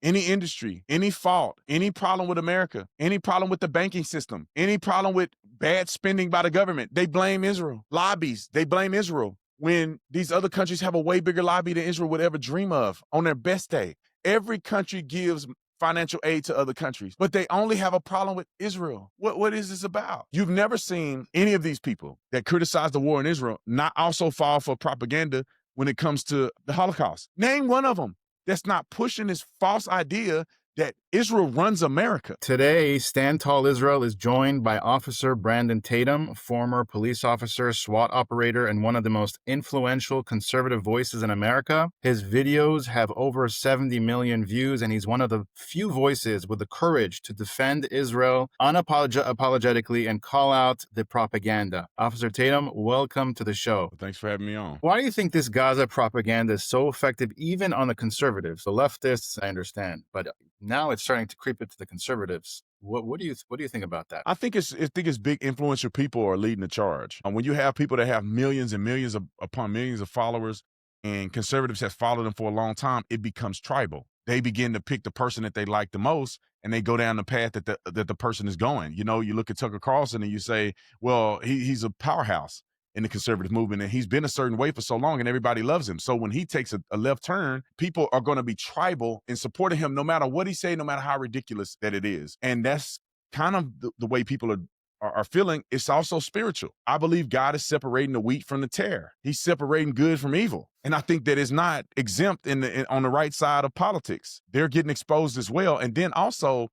any industry, any fault, any problem with America, any problem with the banking system, any problem with bad spending by the government, they blame Israel. Lobbies, they blame Israel when these other countries have a way bigger lobby than Israel would ever dream of on their best day. Every country gives financial aid to other countries, but they only have a problem with Israel. What is this about? You've never seen any of these people that criticize the war in Israel not also fall for propaganda when it comes to the Holocaust. Name one of them that's not pushing this false idea that Israel runs America. Today, Stand Tall Israel is joined by Officer Brandon Tatum, former police officer, SWAT operator, and one of the most influential conservative voices in America. His videos have over 70 million views, and he's one of the few voices with the courage to defend Israel unapologetically and call out the propaganda. Officer Tatum, welcome to the show. Thanks for having me on. Why do you think this Gaza propaganda is so effective, even on the conservatives? The leftists, I understand, but now it's starting to creep into the conservatives. What do you think about that? I think it's big influential people are leading the charge. When you have people that have millions and millions upon millions of followers, and conservatives have followed them for a long time, it becomes tribal. They begin to pick the person that they like the most, and they go down the path that the person is going. You know, you look at Tucker Carlson and you say, well, he's a powerhouse in the conservative movement, and he's been a certain way for so long and everybody loves him. So when he takes a left turn, people are going to be tribal in supporting him no matter what he say, no matter how ridiculous that it is. And that's kind of the way people are feeling. It's also spiritual. I believe God is separating the wheat from the tare. He's separating good from evil. And I think that is not exempt on the right side of politics. They're getting exposed as well. And then also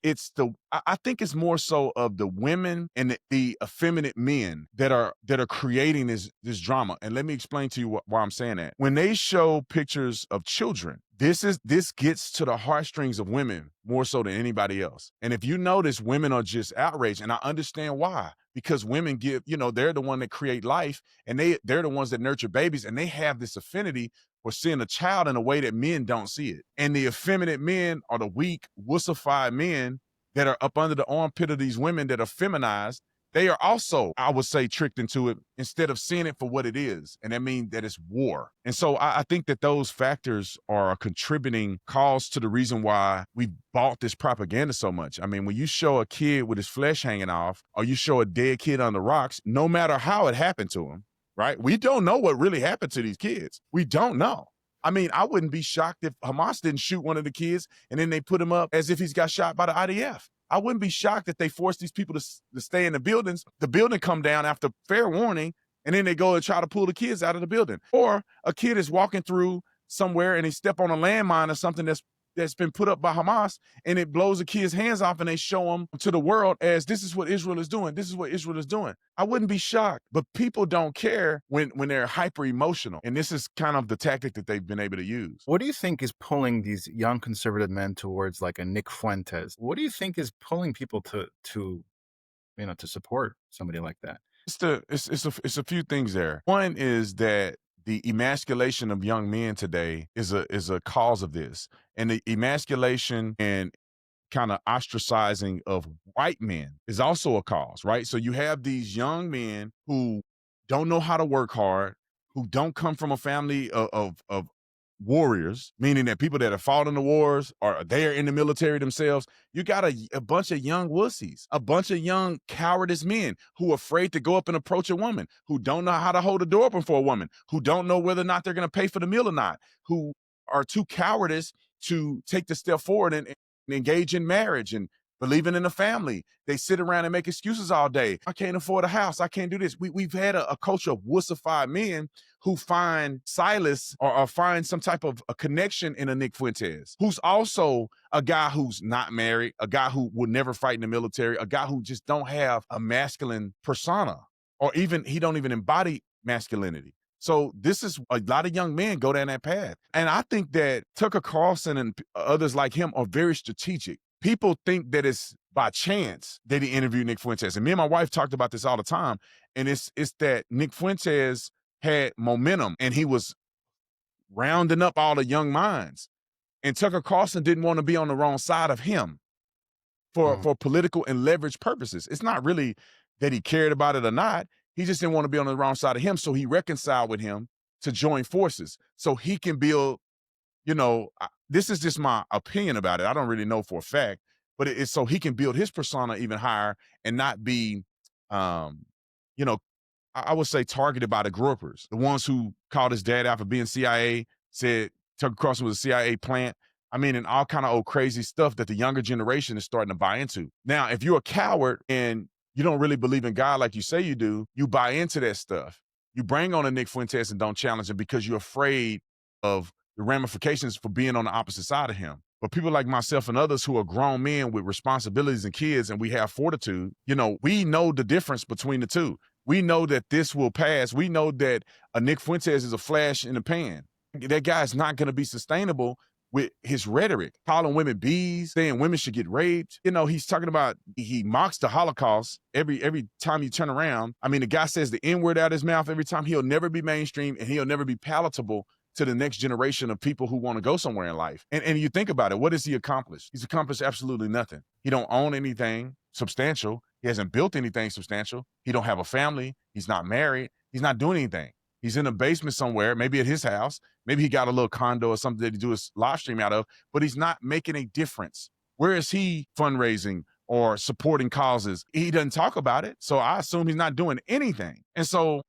I think it's more so of the women and the effeminate men that are creating this drama. And let me explain to you why I'm saying that. When they show pictures of children, this gets to the heartstrings of women more so than anybody else. And if you notice, women are just outraged, and I understand why. Because women they're the one that create life, and they're the ones that nurture babies, and they have this affinity for seeing a child in a way that men don't see it. And the effeminate men are the weak, wussified men that are up under the armpit of these women that are feminized. They are also, I would say, tricked into it instead of seeing it for what it is. And that means that it's war. And so I think that those factors are a contributing cause to the reason why we bought this propaganda so much. I mean, when you show a kid with his flesh hanging off, or you show a dead kid on the rocks, no matter how it happened to him, right? We don't know what really happened to these kids. We don't know. I mean, I wouldn't be shocked if Hamas didn't shoot one of the kids and then they put him up as if he's got shot by the IDF. I wouldn't be shocked if they forced these people to stay in the buildings. The building come down after fair warning, and then they go and try to pull the kids out of the building. Or a kid is walking through somewhere and he step on a landmine or something that's been put up by Hamas, and it blows the kid's hands off, and they show them to the world as this is what Israel is doing. This is what Israel is doing. I wouldn't be shocked, but people don't care when they're hyper emotional. And this is kind of the tactic that they've been able to use. What do you think is pulling these young conservative men towards like a Nick Fuentes? What do you think is pulling people to support somebody like that? It's a few things there. One is that the emasculation of young men today is a cause of this. And the emasculation and kind of ostracizing of white men is also a cause, right? So you have these young men who don't know how to work hard, who don't come from a family of warriors, meaning that people that have fought in the wars or they're in the military themselves. You got a bunch of young wussies, a bunch of young cowardice men who are afraid to go up and approach a woman, who don't know how to hold a door open for a woman, who don't know whether or not they're going to pay for the meal or not, who are too cowardice to take the step forward and engage in marriage and believing in a family. They sit around and make excuses all day. I can't afford a house. I can't do this. We've had a culture of wussified men who find solace or find some type of a connection in a Nick Fuentes, who's also a guy who's not married, a guy who will never fight in the military, a guy who just don't have a masculine persona, or even he don't even embody masculinity. So this is a lot of young men go down that path. And I think that Tucker Carlson and others like him are very strategic. People think that it's by chance that he interviewed Nick Fuentes. And me and my wife talked about this all the time. And it's that Nick Fuentes had momentum and he was rounding up all the young minds. And Tucker Carlson didn't want to be on the wrong side of him for political and leverage purposes. It's not really that he cared about it or not. He just didn't want to be on the wrong side of him. So he reconciled with him to join forces so he can build, this is just my opinion about it. I don't really know for a fact, but it's so he can build his persona even higher and not be, um, you know, I would say targeted by the gropers, the ones who called his dad out for being CIA, said Tucker Carlson was a CIA plant. I mean, and all kind of old crazy stuff that the younger generation is starting to buy into. Now, if you're a coward and you don't really believe in God like you say you do, you buy into that stuff. You bring on a Nick Fuentes and don't challenge him because you're afraid of the ramifications for being on the opposite side of him. But people like myself and others who are grown men with responsibilities and kids and we have fortitude, we know the difference between the two. We know that this will pass. We know that a Nick Fuentes is a flash in the pan. That guy is not going to be sustainable with his rhetoric, calling women bees, saying women should get raped. He's talking about, he mocks the Holocaust every time you turn around. I mean, the guy says the N-word out of his mouth every time. He'll never be mainstream and he'll never be palatable to the next generation of people who want to go somewhere in life. And you think about it, what has he accomplished? He's accomplished absolutely nothing. He don't own anything substantial. He hasn't built anything substantial. He don't have a family. He's not married. He's not doing anything. He's in a basement somewhere, maybe at his house. Maybe he got a little condo or something that he do his live stream out of, but he's not making a difference. Where is he fundraising or supporting causes? He doesn't talk about it. So I assume he's not doing anything. And so,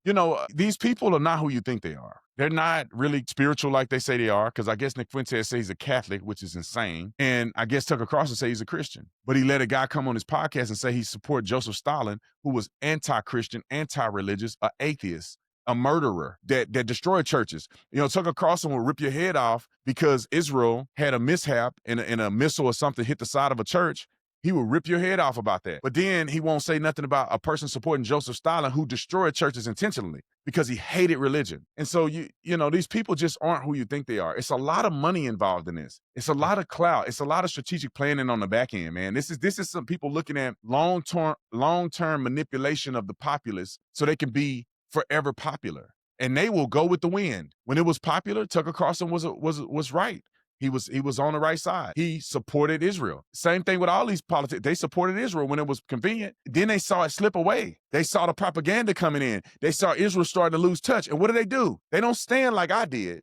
these people are not who you think they are. They're not really spiritual like they say they are, because I guess Nick Fuentes says he's a Catholic, which is insane. And I guess Tucker Carlson says he's a Christian. But he let a guy come on his podcast and say he support Joseph Stalin, who was anti-Christian, anti-religious, an atheist, a murderer that destroyed churches. Tucker Carlson will rip your head off because Israel had a mishap and a missile or something hit the side of a church. He will rip your head off about that. But then he won't say nothing about a person supporting Joseph Stalin who destroyed churches intentionally because he hated religion. And so, these people just aren't who you think they are. It's a lot of money involved in this. It's a lot of clout. It's a lot of strategic planning on the back end, man. This is some people looking at long-term manipulation of the populace so they can be forever popular. And they will go with the wind. When it was popular, Tucker Carlson was right. He was on the right side. He supported Israel. Same thing with all these politics. They supported Israel when it was convenient. Then they saw it slip away. They saw the propaganda coming in. They saw Israel starting to lose touch. And what do? They don't stand like I did.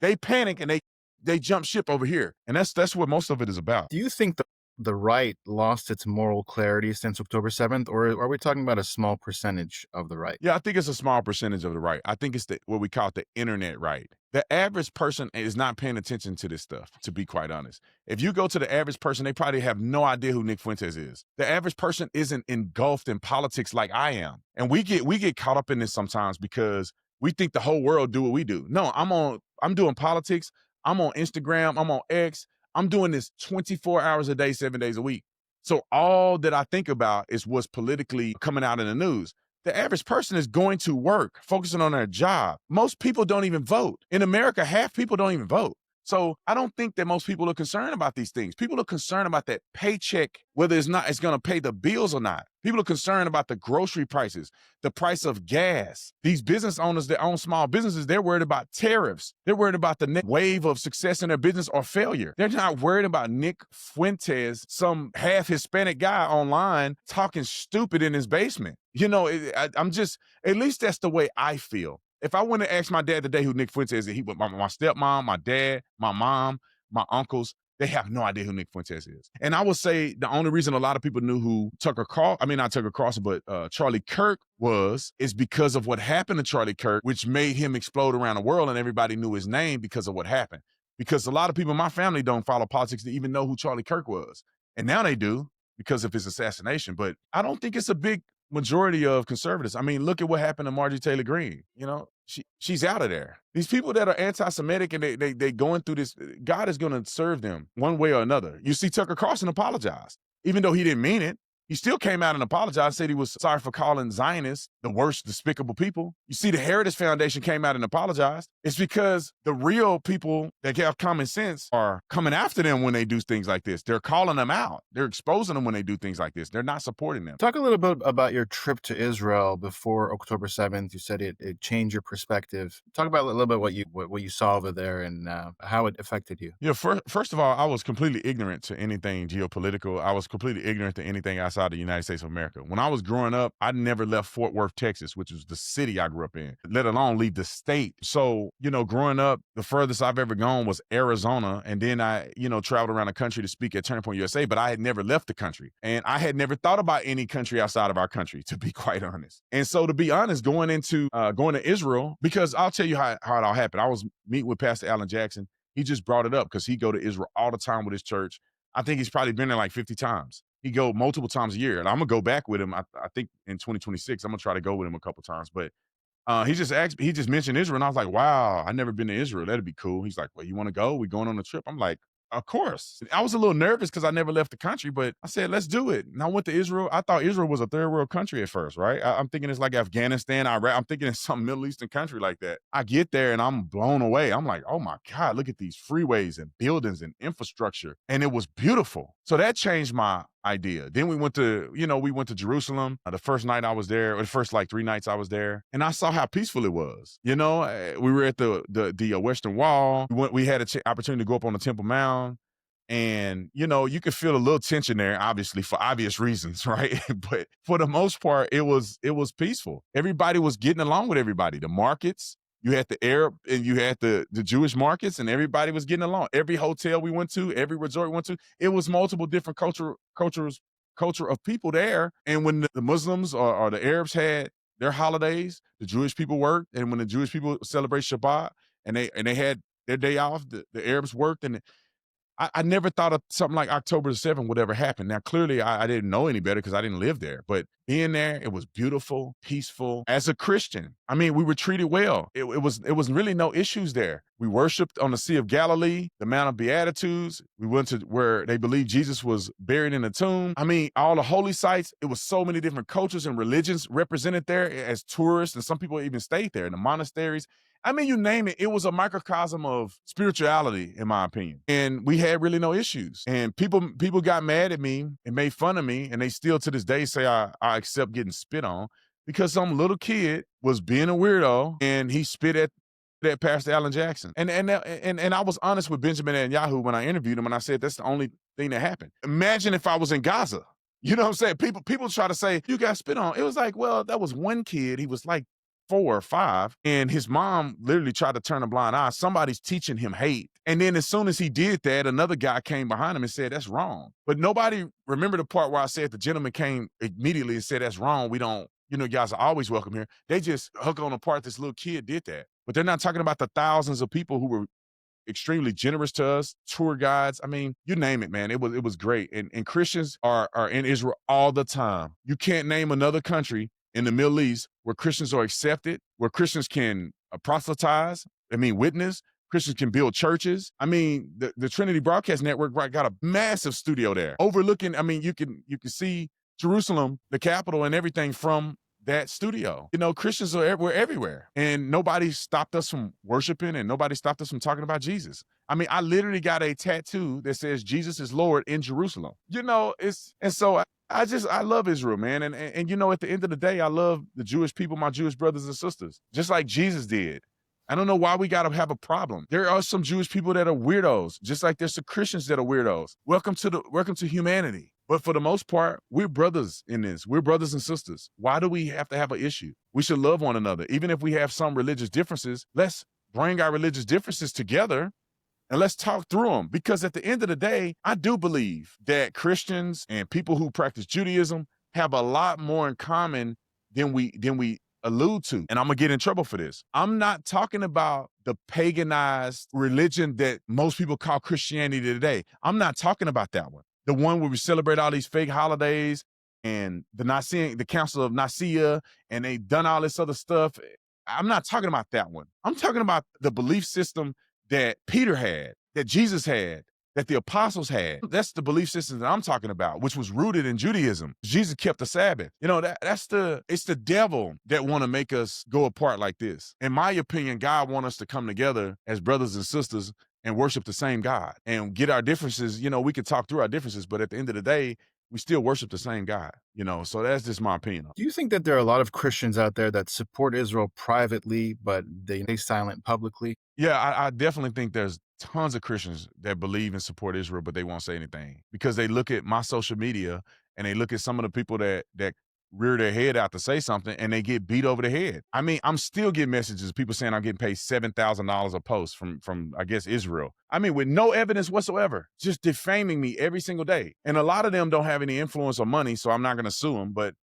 They panic and they jump ship over here. And that's what most of it is about. Do you think the right lost its moral clarity since October 7th, or are we talking about a small percentage of the right? Yeah, I think it's a small percentage of the right. I think it's what we call the internet right. The average person is not paying attention to this stuff, to be quite honest. If you go to the average person, they probably have no idea who Nick Fuentes is. The average person isn't engulfed in politics like I am. And we get caught up in this sometimes because we think the whole world do what we do. No, I'm doing politics. I'm on Instagram. I'm on X. I'm doing this 24 hours a day, 7 days a week. So all that I think about is what's politically coming out in the news. The average person is going to work, focusing on their job. Most people don't even vote. In America, half people don't even vote. So I don't think that most people are concerned about these things. People are concerned about that paycheck, whether it's going to pay the bills or not. People are concerned about the grocery prices, the price of gas. These business owners that own small businesses, they're worried about tariffs. They're worried about the next wave of success in their business or failure. They're not worried about Nick Fuentes, some half Hispanic guy online talking stupid in his basement. I'm just, at least that's the way I feel. If I went to ask my dad today who Nick Fuentes is, my stepmom, my dad, my mom, my uncles, they have no idea who Nick Fuentes is. And I would say the only reason a lot of people knew who Charlie Kirk is because of what happened to Charlie Kirk, which made him explode around the world and everybody knew his name because of what happened. Because a lot of people in my family don't follow politics to even know who Charlie Kirk was. And now they do because of his assassination. But I don't think it's a big majority of conservatives. I mean, look at what happened to Marjorie Taylor Greene. She's out of there. These people that are anti-Semitic and they going through this, God is going to serve them one way or another. You see Tucker Carlson apologize. Even though he didn't mean it, he still came out and apologized, said he was sorry for calling Zionists the worst despicable people. You see the Heritage Foundation came out and apologized. It's because the real people that have common sense are coming after them when they do things like this. They're calling them out. They're exposing them when they do things like this. They're not supporting them. Talk a little bit about your trip to Israel before October 7th. You said it changed your perspective. Talk about a little bit what you saw over there and how it affected you. First of all, I was completely ignorant to anything geopolitical. I was completely ignorant to anything outside outside the United States of America. When I was growing up, I never left Fort Worth, Texas, which was the city I grew up in, let alone leave the state. So, growing up, the furthest I've ever gone was Arizona. And then I, traveled around the country to speak at Turning Point USA, but I had never left the country. And I had never thought about any country outside of our country, to be quite honest. And so to be honest, going to Israel, because I'll tell you how it all happened. I was meeting with Pastor Alan Jackson. He just brought it up because he go to Israel all the time with his church. I think he's probably been there like 50 times. He go multiple times a year. And I'm going to go back with him. I think in 2026, I'm going to try to go with him a couple times. But he just mentioned Israel. And I was like, wow, I've never been to Israel. That'd be cool. He's like, well, you want to go? We going on a trip? I'm like, of course. I was a little nervous because I never left the country, but I said, let's do it. And I went to Israel. I thought Israel was a third world country at first, right? I'm thinking it's like Afghanistan, Iraq. I'm thinking it's some Middle Eastern country like that. I get there and I'm blown away. I'm like, oh my God, look at these freeways and buildings and infrastructure. And it was beautiful. So that changed my idea. Then we went to Jerusalem. The first night I was there, or the first like 3 nights I was there, and I saw how peaceful it was. We were at the Western Wall. We had an opportunity to go up on the Temple Mount. And, you could feel a little tension there, obviously, for obvious reasons, right? But for the most part, it was peaceful. Everybody was getting along with everybody. The markets, you had the Arab and you had the Jewish markets, and everybody was getting along. Every hotel we went to, every resort we went to, it was multiple different culture of people there. And when the Muslims or the Arabs had their holidays, the Jewish people worked. And when the Jewish people celebrate Shabbat and they had their day off, the Arabs worked. And I never thought of something like October the 7th would ever happen. Now, clearly, I didn't know any better because I didn't live there. But being there, it was beautiful, peaceful. As a Christian, I mean, we were treated well. It was really no issues there. We worshiped on the Sea of Galilee, the Mount of Beatitudes. We went to where they believed Jesus was buried in a tomb. I mean, all the holy sites. It was so many different cultures and religions represented there as tourists, and some people even stayed there in the monasteries. I mean, you name it, it was a microcosm of spirituality, in my opinion. And we had really no issues. And people got mad at me and made fun of me, and they still to this day say I accept getting spit on because some little kid was being a weirdo and he spit at Pastor Alan Jackson. And I was honest with Benjamin Netanyahu when I interviewed him, and I said that's the only thing that happened. Imagine if I was in Gaza. You know what I'm saying? People try to say, you got spit on. It was like, well, that was one kid. He was like 4 or 5, and his mom literally tried to turn a blind eye. Somebody's teaching him hate. And then as soon as he did that, another guy came behind him and said, that's wrong. But nobody remembered the part where I said the gentleman came immediately and said, that's wrong. We don't, you guys are always welcome here. They just hook on the part this little kid did that. But they're not talking about the thousands of people who were extremely generous to us, tour guides. I mean, you name it, man. It was great. And Christians are in Israel all the time. You can't name another country in the Middle East where Christians are accepted, where Christians can proselytize, witness, Christians can build churches. I mean, the Trinity Broadcast Network got a massive studio there overlooking, you can see Jerusalem, the capital, and everything from that studio. Christians are everywhere. And nobody stopped us from worshiping, and nobody stopped us from talking about Jesus. I literally got a tattoo that says Jesus is Lord in Jerusalem. I love Israel, man. And at the end of the day, I love the Jewish people, my Jewish brothers and sisters, just like Jesus did. I don't know why we got to have a problem. There are some Jewish people that are weirdos, just like there's some Christians that are weirdos. Welcome to humanity. But for the most part, we're brothers in this. We're brothers and sisters. Why do we have to have an issue? We should love one another. Even if we have some religious differences, let's bring our religious differences together and let's talk through them. Because at the end of the day, I do believe that Christians and people who practice Judaism have a lot more in common than we allude to. And I'm going to get in trouble for this. I'm not talking about the paganized religion that most people call Christianity today. I'm not talking about that one. The one where we celebrate all these fake holidays and the Council of Nicaea, and they done all this other stuff. I'm not talking about that one. I'm talking about the belief system that Peter had, that Jesus had, that the apostles had. That's the belief system that I'm talking about, which was rooted in Judaism. Jesus kept the Sabbath. It's the devil that want to make us go apart like this. In my opinion, God wants us to come together as brothers and sisters and worship the same God and get our differences. We could talk through our differences, but at the end of the day, we still worship the same God, so that's just my opinion. Do you think that there are a lot of Christians out there that support Israel privately, but they stay silent publicly? Yeah, I definitely think there's tons of Christians that believe and support Israel, but they won't say anything because they look at my social media and they look at some of the people that rear their head out to say something and they get beat over the head. I mean, I'm still getting messages, people saying I'm getting paid $7,000 a post from I guess Israel. I mean, with no evidence whatsoever, just defaming me every single day. And a lot of them don't have any influence or money, so I'm not going to sue them, but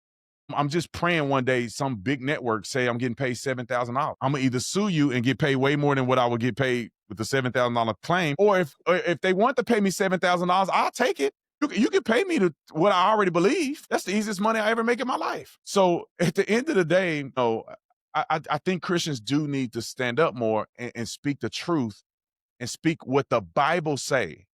I'm just praying one day some big network say I'm getting paid $7,000. I'm gonna either sue you and get paid way more than what I would get paid with the $7,000 claim, or if they want to pay me $7,000, I'll take it. You can pay me to what I already believe. That's the easiest money I ever make in my life. So at the end of the day, I think Christians do need to stand up more and speak the truth and speak what the Bible say.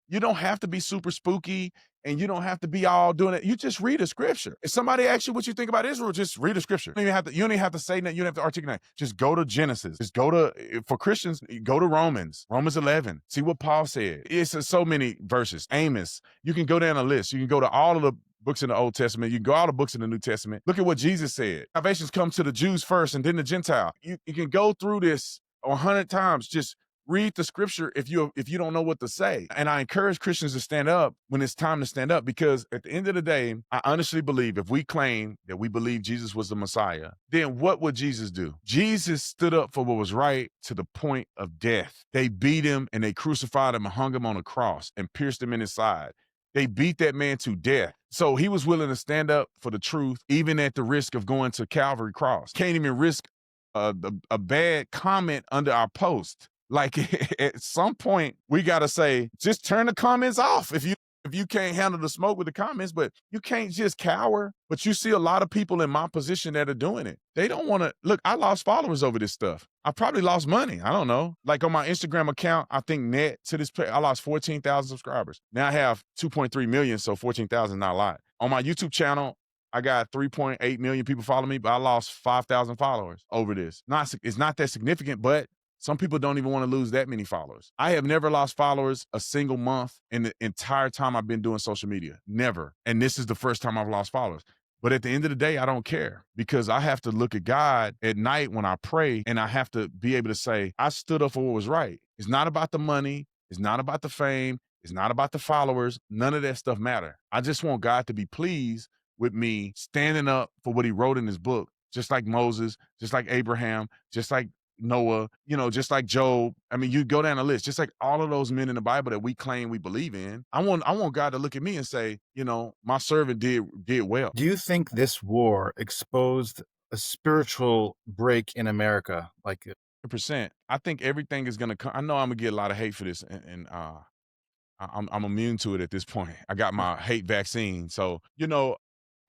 You don't have to be super spooky and you don't have to be all doing it. You just read a scripture. If somebody asks you what you think about Israel, just read a scripture. You don't even have to say that. You don't have to articulate. Just go to Genesis. Just go to, for Christians, go to Romans 11. See what Paul said. It's so many verses. Amos. You can go down a list. You can go to all of the books in the Old Testament. You can go all the books in the New Testament. Look at what Jesus said. Salvations come to the Jews first and then the Gentile. You can go through this 100 times. Just read the scripture if you don't know what to say. And I encourage Christians to stand up when it's time to stand up, because at the end of the day, I honestly believe if we claim that we believe Jesus was the Messiah, then what would Jesus do? Jesus stood up for what was right to the point of death. They beat him and they crucified him and hung him on a cross and pierced him in his side. They beat that man to death. So he was willing to stand up for the truth, even at the risk of going to Calvary cross. Can't even risk a bad comment under our post. Like at some point we got to say, just turn the comments off if you can't handle the smoke with the comments, but you can't just cower. But you see a lot of people in my position that are doing it. They don't want to look. I lost followers over this stuff. I probably lost money. I don't know. Like on my Instagram account, I think net to this I lost 14,000 subscribers. Now I have 2.3 million. So 14,000 is not a lot. On my YouTube channel, I got 3.8 million people following me, but I lost 5,000 followers over this. It's not that significant, but some people don't even want to lose that many followers. I have never lost followers a single month in the entire time I've been doing social media. Never. And this is the first time I've lost followers. But at the end of the day, I don't care, because I have to look at God at night when I pray, and I have to be able to say, I stood up for what was right. It's not about the money. It's not about the fame. It's not about the followers. None of that stuff matter. I just want God to be pleased with me standing up for what he wrote in his book, just like Moses, just like Abraham, just like Noah, just like Job. I mean, you go down the list, just like all of those men in the Bible that we claim we believe in. I want God to look at me and say, my servant did well. Do you think this war exposed a spiritual break in America? 100%. I think everything is going to come. I know I'm going to get a lot of hate for this, and I'm immune to it at this point. I got my hate vaccine. So,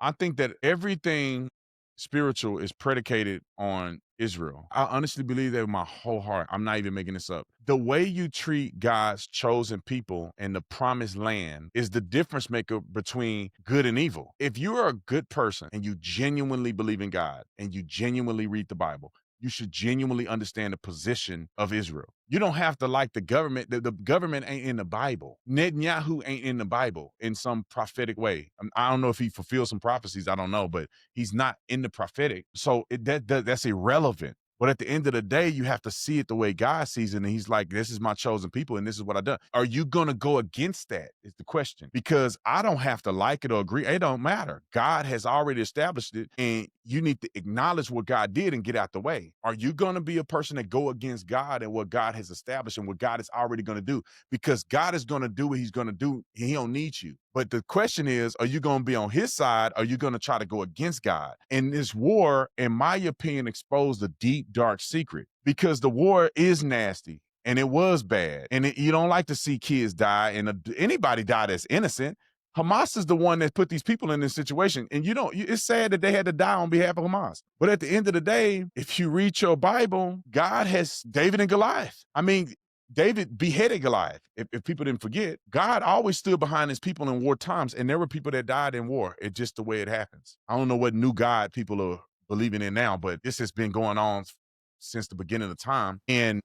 I think that everything spiritual is predicated on Israel. I honestly believe that with my whole heart. I'm not even making this up. The way you treat God's chosen people in the promised land is the difference maker between good and evil. If you are a good person and you genuinely believe in God and you genuinely read the Bible, you should genuinely understand the position of Israel. You don't have to like the government. The government ain't in the Bible. Netanyahu ain't in the Bible in some prophetic way. I don't know if he fulfills some prophecies. I don't know, but he's not in the prophetic. So that's irrelevant. But at the end of the day, you have to see it the way God sees it. And he's like, this is my chosen people and this is what I've done. Are you going to go against that is the question. Because I don't have to like it or agree. It don't matter. God has already established it, and you need to acknowledge what God did and get out the way. Are you going to be a person that go against God and what God has established and what God is already going to do? Because God is going to do what he's going to do. He don't need you. But the question is, are you going to be on his side? Or are you going to try to go against God? And this war, in my opinion, exposed a deep, dark secret, because the war is nasty and it was bad. And you don't like to see kids die and anybody die that's innocent. Hamas is the one that put these people in this situation. And it's sad that they had to die on behalf of Hamas. But at the end of the day, if you read your Bible, God has David and Goliath. I mean, David beheaded Goliath. If people didn't forget, God always stood behind his people in war times, and there were people that died in war. It's just the way it happens. I don't know what new God people are believing in now, but this has been going on since the beginning of time. And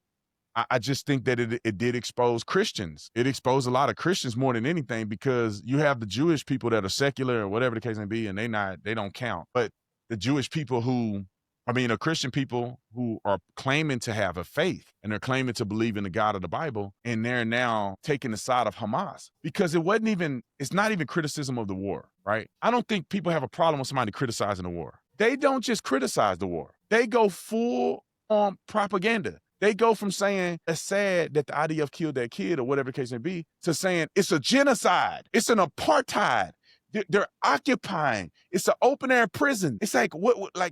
I just think that it did expose Christians. It exposed a lot of Christians more than anything, because you have the Jewish people that are secular or whatever the case may be, and they don't count. But the Jewish people who A Christian people who are claiming to have a faith and they're claiming to believe in the God of the Bible, and they're now taking the side of Hamas because it's not even criticism of the war, right? I don't think people have a problem with somebody criticizing the war. They don't just criticize the war. They go full on propaganda. They go from saying it's sad that the IDF killed that kid or whatever the case may be to saying it's a genocide. It's an apartheid. They're occupying. It's an open air prison. It's like,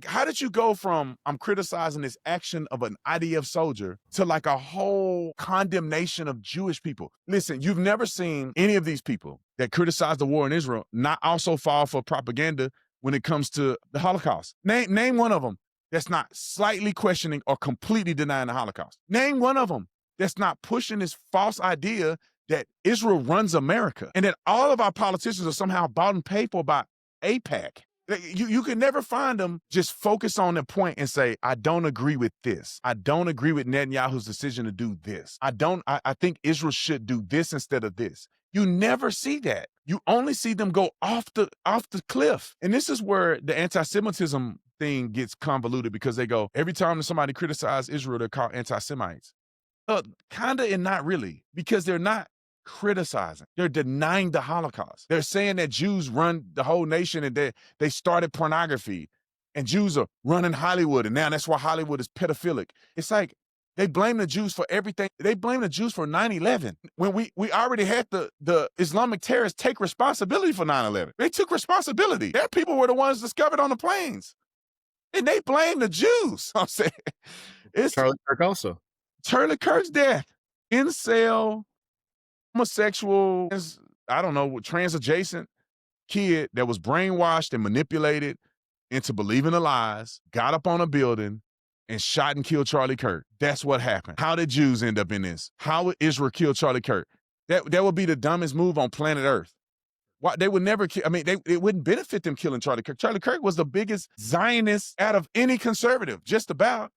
how did you go from I'm criticizing this action of an IDF soldier to like a whole condemnation of Jewish people? Listen, you've never seen any of these people that criticize the war in Israel not also fall for propaganda when it comes to the Holocaust. Name one of them that's not slightly questioning or completely denying the Holocaust. Name one of them that's not pushing this false idea that Israel runs America and that all of our politicians are somehow bought and paid for by AIPAC. You can never find them just focus on the point and say, I don't agree with this. I don't agree with Netanyahu's decision to do this. I think Israel should do this instead of this. You never see that. You only see them go off the cliff. And this is where the anti-Semitism thing gets convoluted because they go, every time somebody criticizes Israel, they're called anti-Semites. Kind of and not really, because they're not criticizing. They're denying the Holocaust. They're saying that Jews run the whole nation and they started pornography and Jews are running Hollywood and now that's why Hollywood is pedophilic. It's like they blame the Jews for everything. They blame the Jews for 9/11 when we already had the Islamic terrorists take responsibility for 9/11. They took responsibility. Their people were the ones discovered on the planes. And they blame the Jews. I'm saying it's Charlie Kirk also. Charlie Kirk's death. Incel, homosexual, I don't know, trans adjacent kid that was brainwashed and manipulated into believing the lies, got up on a building and shot and killed Charlie Kirk. That's what happened. How did Jews end up in this? How would Israel kill Charlie Kirk? That would be the dumbest move on planet Earth. Why they would never kill, it wouldn't benefit them killing Charlie Kirk. Charlie Kirk was the biggest Zionist out of any conservative, just about.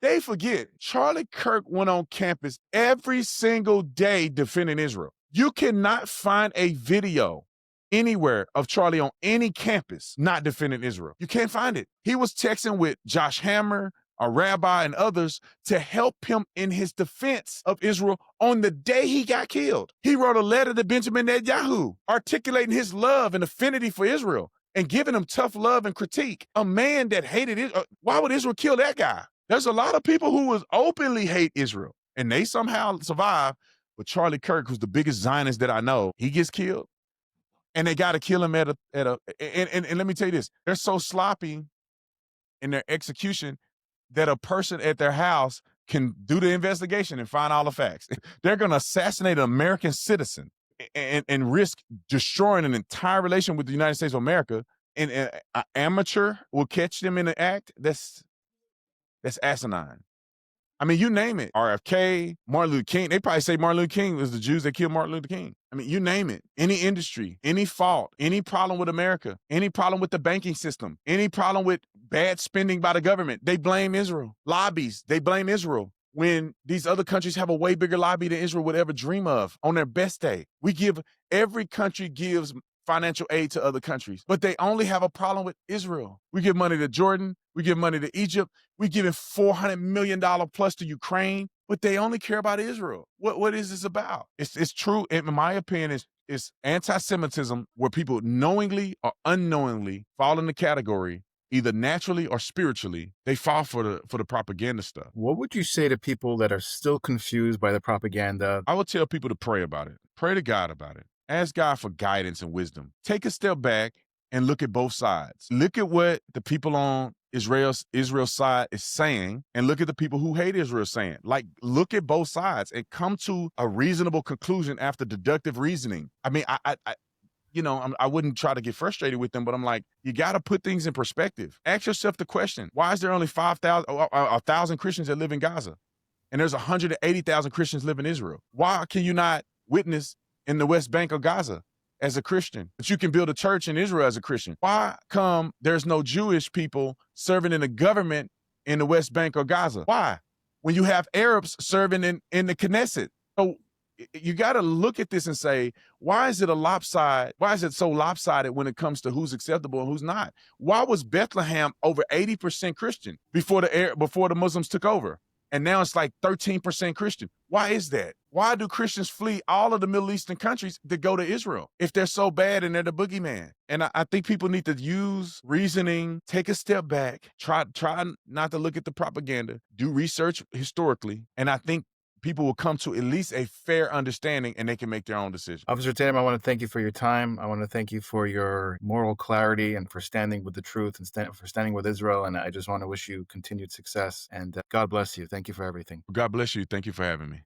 They forget, Charlie Kirk went on campus every single day defending Israel. You cannot find a video anywhere of Charlie on any campus not defending Israel. You can't find it. He was texting with Josh Hammer, a rabbi, and others to help him in his defense of Israel on the day he got killed. He wrote a letter to Benjamin Netanyahu articulating his love and affinity for Israel and giving him tough love and critique. A man that hated Israel. Why would Israel kill that guy? There's a lot of people who would openly hate Israel, and they somehow survive. But Charlie Kirk, who's the biggest Zionist that I know, he gets killed, and they got to kill him and let me tell you this: they're so sloppy in their execution that a person at their house can do the investigation and find all the facts. They're going to assassinate an American citizen and risk destroying an entire relation with the United States of America. And an amateur will catch them in the act. That's asinine. You name it. RFK, Martin Luther King. They probably say Martin Luther King was the Jews that killed Martin Luther King. You name it. Any industry, any fault, any problem with America, any problem with the banking system, any problem with bad spending by the government, they blame Israel. Lobbies, they blame Israel. When these other countries have a way bigger lobby than Israel would ever dream of on their best day. Every country gives financial aid to other countries, but they only have a problem with Israel. We give money to Jordan, we give money to Egypt, we give $400 million plus to Ukraine, but they only care about Israel. What is this about? It's true, in my opinion, it's anti-Semitism where people knowingly or unknowingly fall in the category, either naturally or spiritually, they fall for the propaganda stuff. What would you say to people that are still confused by the propaganda? I would tell people to pray about it. Pray to God about it. Ask God for guidance and wisdom. Take a step back and look at both sides. Look at what the people on Israel's side is saying, and look at the people who hate Israel saying. Like, look at both sides and come to a reasonable conclusion after deductive reasoning. I wouldn't try to get frustrated with them, but I'm like, you got to put things in perspective. Ask yourself the question: why is there only 1,000 Christians that live in Gaza, and there's 180,000 Christians live in Israel? Why can you not witness in the West Bank of Gaza as a Christian, but you can build a church in Israel as a Christian? Why come there's no Jewish people serving in the government in the West Bank or Gaza? Why? When you have Arabs serving in the Knesset. So You got to look at this and say, why is it a lopsided? Why is it so lopsided when it comes to who's acceptable and who's not? Why was Bethlehem over 80% Christian before the Muslims took over? And now it's like 13% Christian. Why is that? Why do Christians flee all of the Middle Eastern countries to go to Israel if they're so bad and they're the boogeyman? And I think people need to use reasoning, take a step back, try not to look at the propaganda, do research historically, and I think people will come to at least a fair understanding and they can make their own decision. Officer Tatum, I want to thank you for your time. I want to thank you for your moral clarity and for standing with the truth and for standing with Israel. And I just want to wish you continued success. And God bless you. Thank you for everything. God bless you. Thank you for having me.